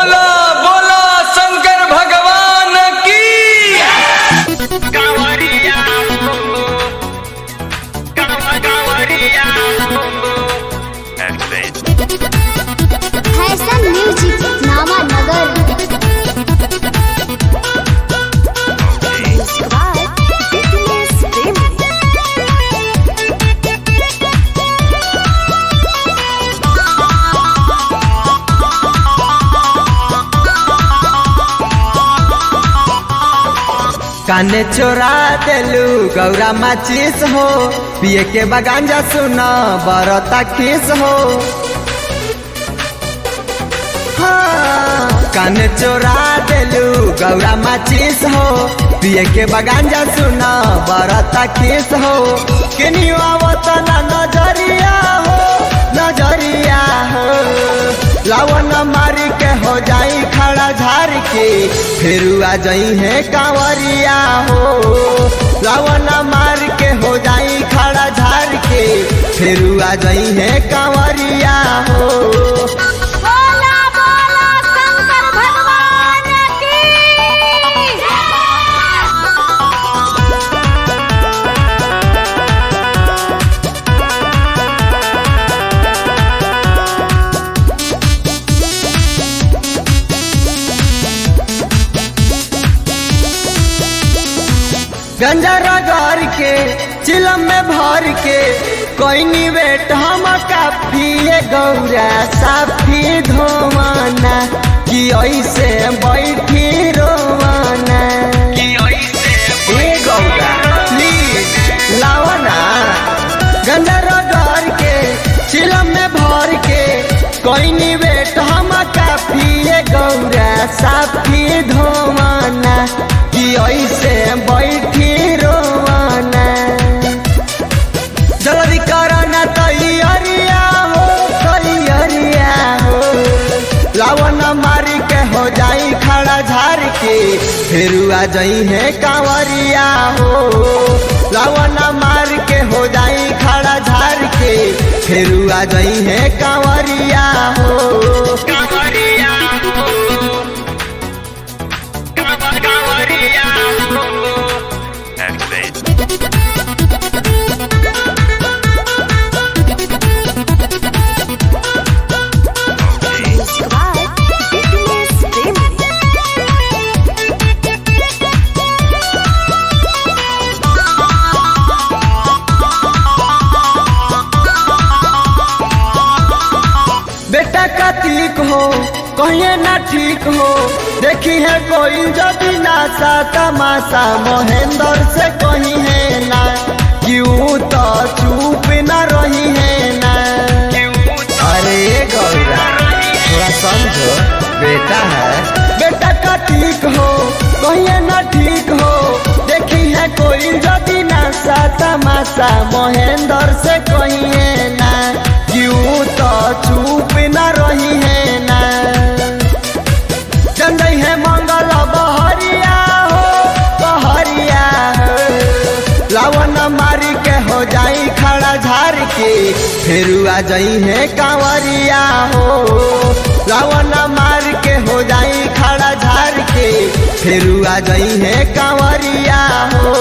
बोला बोला शंकर भगवान की। कांवरिया कांवरिया फैशन म्यूजिक नामानगर। काने चोरा देलू गौरा माचिस हो, पिए के बगांजा सुना बरता किस हो। हाँ, काने चोरा देलू गौरा माचिस हो, पिए के बगांजा सुना बरता किस हो। किनियो आवता ना नजरिया हो, नजरिया हो। लावन मारी के हो जाई खड़ा झार के, फिर आ जाई है कांवरिया हो। लावन मार के हो जाई खड़ा झार के, फिर आ जाई है कांवरिया हो। बोला बोला शंकर भगवान की। गंजा रगड़ के चिलम में भर के, कोई निवेट हम काफी गौरा साफी धोवाना, कि ऐसे बैठी रोवाना। गौरा प्लीज लावना। गंजा रगड़ के चिलम में भर के, कोई निवेट हम काफी गौरा साफी धोवाना, कि ऐसे बैठी रोवाना। जल्दी करना तैयारिया हो, तैयारिया हो। लावन मारी के हो जाई खड़ा झार के, फिर आ जाई है कांवरिया हो। लावन मार के हो जाई खड़ा झार के, फिर आ जाई है कांवरिया हो। कांवरिया कांवरिया बेटा कतीक हो कहिए ना ठीक हो, देखी है कोई जब नासा तमाशा महेंद्र से कही है ना, क्यों तो चुप न रही है ना। अरे गौरा थोड़ा समझो, बेटा है। बेटा का ठीक हो कहिए ना ठीक हो, देखी है कोई जब नासा तमाशा महेंद्र से कही है ना, क्यों तो चुप न रही है ना। चंदई है मंगल बहरिया हो, बहरिया हो। लावन मारी के हो जाई खड़ा झार के, फिर आ जाई है कांवरिया हो। लावन मार के हो जाई खड़ा झार के, फिर आ जाई है कांवरिया हो।